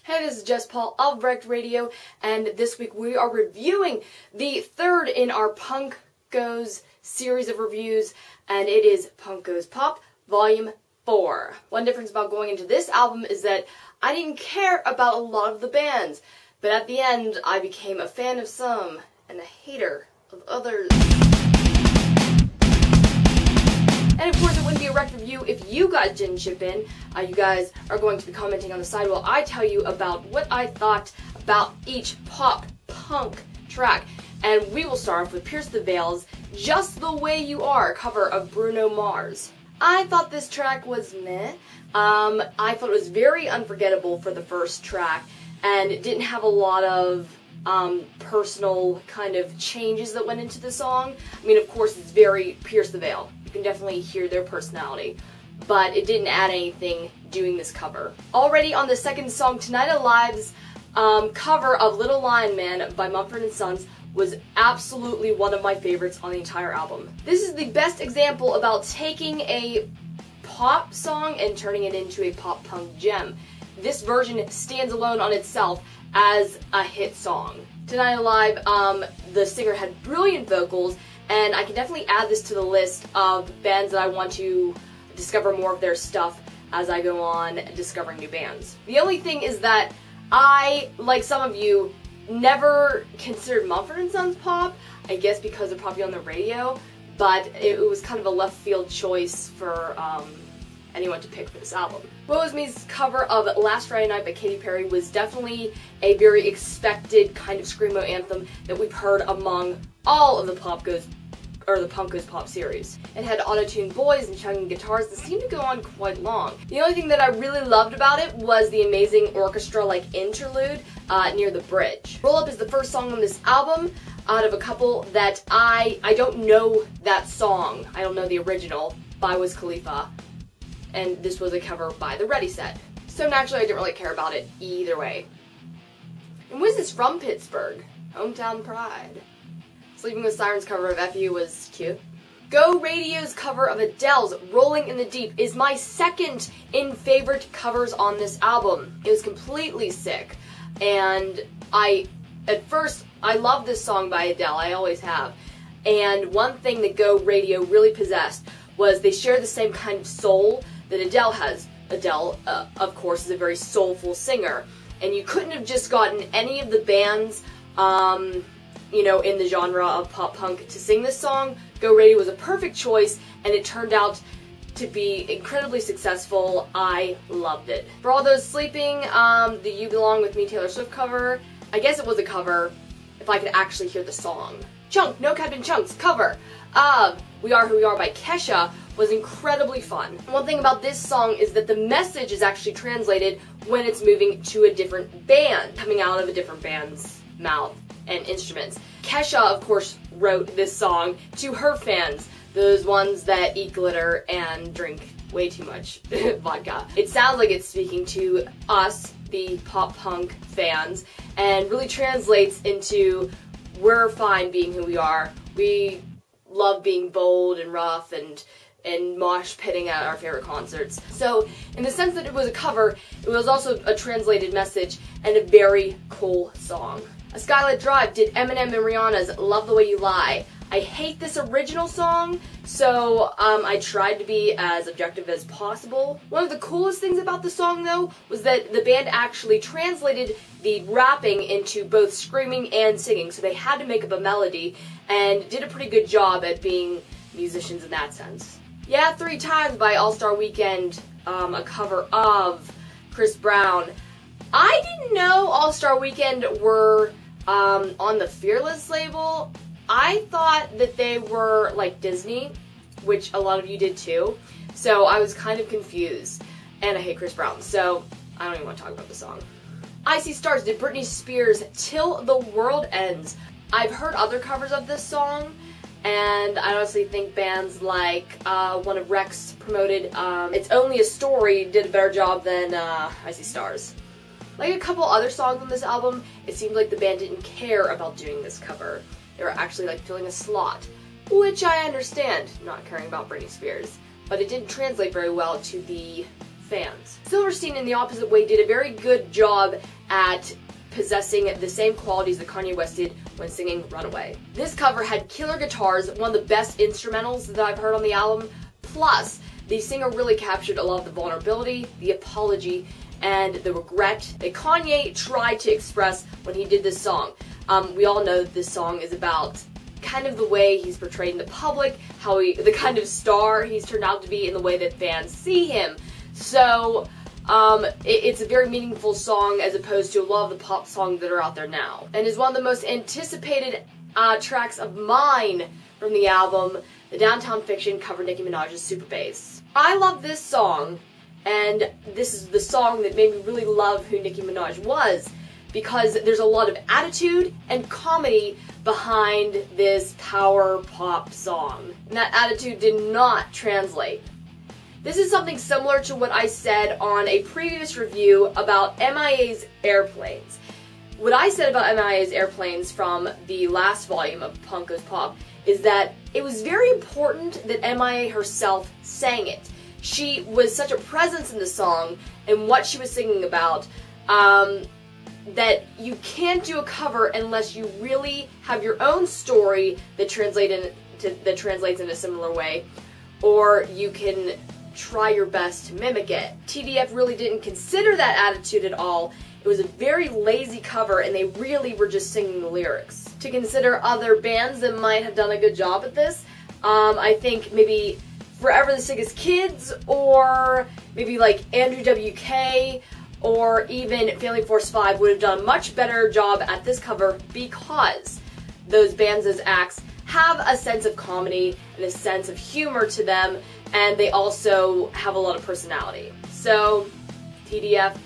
Hey, this is Jess Paul of WreckedRadio, and this week we are reviewing the third in our Punk Goes series of reviews, and it is Punk Goes Pop, Volume 4. One difference about going into this album is that I didn't care about a lot of the bands, but at the end I became a fan of some and a hater of others. And of course, it wouldn't be a Wrecked review if you guys didn't chip in. You guys are going to be commenting on the side while I tell you about what I thought about each pop-punk track. And we will start off with Pierce the Veil's Just the Way You Are, cover of Bruno Mars. I thought this track was meh. I thought it was very unforgettable for the first track, and it didn't have a lot of personal kind of changes that went into the song. I mean, of course, it's very Pierce the Veil. You can definitely hear their personality, but it didn't add anything doing this cover. Already on the second song, Tonight Alive's cover of Little Lion Man by Mumford and Sons was absolutely one of my favorites on the entire album. This is the best example about taking a pop song and turning it into a pop-punk gem. This version stands alone on itself as a hit song. Tonight Alive, the singer had brilliant vocals, and I can definitely add this to the list of bands that I want to discover more of their stuff as I go on discovering new bands. The only thing is that I, like some of you, never considered Mumford & Sons pop, I guess because they're popular on the radio, but it was kind of a left field choice for anyone to pick for this album. Woe Is Me's cover of Last Friday Night by Katy Perry was definitely a very expected kind of screamo anthem that we've heard among all of the Punk Goes Pop series. It had auto-tuned boys and chugging guitars that seemed to go on quite long. The only thing that I really loved about it was the amazing orchestra-like interlude near the bridge. Roll Up is the first song on this album out of a couple that I don't know that song. I don't know the original by Wiz Khalifa, and this was a cover by the Ready Set. So naturally I didn't really care about it either way. And Wiz is from Pittsburgh, hometown pride. Sleeping with Sirens cover of FU was cute. Go Radio's cover of Adele's Rolling in the Deep is my second in favorite covers on this album. It was completely sick, and at first I love this song by Adele, I always have, and one thing that Go Radio really possessed was they share the same kind of soul that Adele has. Adele, of course, is a very soulful singer, and you couldn't have just gotten any of the bands you know, in the genre of pop-punk to sing this song. Go Radio was a perfect choice, and it turned out to be incredibly successful. I loved it. For all those sleeping, the You Belong With Me Taylor Swift cover, I guess it was a cover if I could actually hear the song. Chunk, No Captain Chunk's cover of We Are Who We Are by Kesha was incredibly fun. One thing about this song is that the message is actually translated when it's moving to a different band, coming out of a different band's mouth and instruments. Kesha, of course, wrote this song to her fans, those ones that eat glitter and drink way too much vodka. It sounds like it's speaking to us, the pop-punk fans, and really translates into we're fine being who we are. We love being bold and rough and mosh pitting at our favorite concerts. So, in the sense that it was a cover, it was also a translated message and a very cool song. A Skylit Drive did Eminem and Rhianna's Love the Way You Lie. I hate this original song, so I tried to be as objective as possible. One of the coolest things about the song, though, was that the band actually translated the rapping into both screaming and singing, so they had to make up a melody, and did a pretty good job at being musicians in that sense. Yeah, 3 Times by All-Star Weekend, a cover of Chris Brown. I didn't know All-Star Weekend were on the Fearless label. I thought that they were like Disney, which a lot of you did too, so I was kind of confused, and I hate Chris Brown, so I don't even want to talk about the song. Icy Stars did Britney Spears' Till the World Ends. I've heard other covers of this song, and I honestly think bands like one of Rex promoted It's Only a Story did a better job than Icy Stars. Like a couple other songs on this album, it seemed like the band didn't care about doing this cover. They were actually like filling a slot, which I understand, not caring about Britney Spears, but it didn't translate very well to the fans. Silverstein, in the opposite way, did a very good job at possessing the same qualities that Kanye West did when singing Runaway. This cover had killer guitars, one of the best instrumentals that I've heard on the album, plus the singer really captured a lot of the vulnerability, the apology, and the regret that Kanye tried to express when he did this song. We all know that this song is about kind of the way he's portrayed in the public, the kind of star he's turned out to be in the way that fans see him. So, it's a very meaningful song as opposed to a lot of the pop songs that are out there now. And is one of the most anticipated tracks of mine from the album, the Downtown Fiction cover Nicki Minaj's Super Bass. I love this song, and this is the song that made me really love who Nicki Minaj was, because there's a lot of attitude and comedy behind this power pop song. And that attitude did not translate. This is something similar to what I said on a previous review about MIA's Airplanes. What I said about MIA's Airplanes from the last volume of Punk Goes Pop is that it was very important that MIA herself sang it. She was such a presence in the song and what she was singing about, that you can't do a cover unless you really have your own story that translates in a similar way, or you can try your best to mimic it. TDF really didn't consider that attitude at all. It was a very lazy cover, and they really were just singing the lyrics. To consider other bands that might have done a good job at this, I think maybe Forever the Sickest Kids, or maybe like Andrew WK, or even Family Force 5 would have done a much better job at this cover, because those bands as acts have a sense of comedy and a sense of humor to them, and they also have a lot of personality. So, TDF,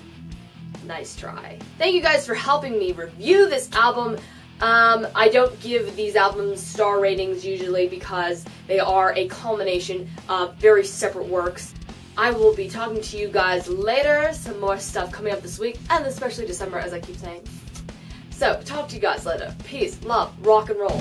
nice try. Thank you guys for helping me review this album. I don't give these albums star ratings usually because they are a culmination of very separate works. I will be talking to you guys later, some more stuff coming up this week, and especially December, as I keep saying. So, talk to you guys later. Peace, love, rock and roll.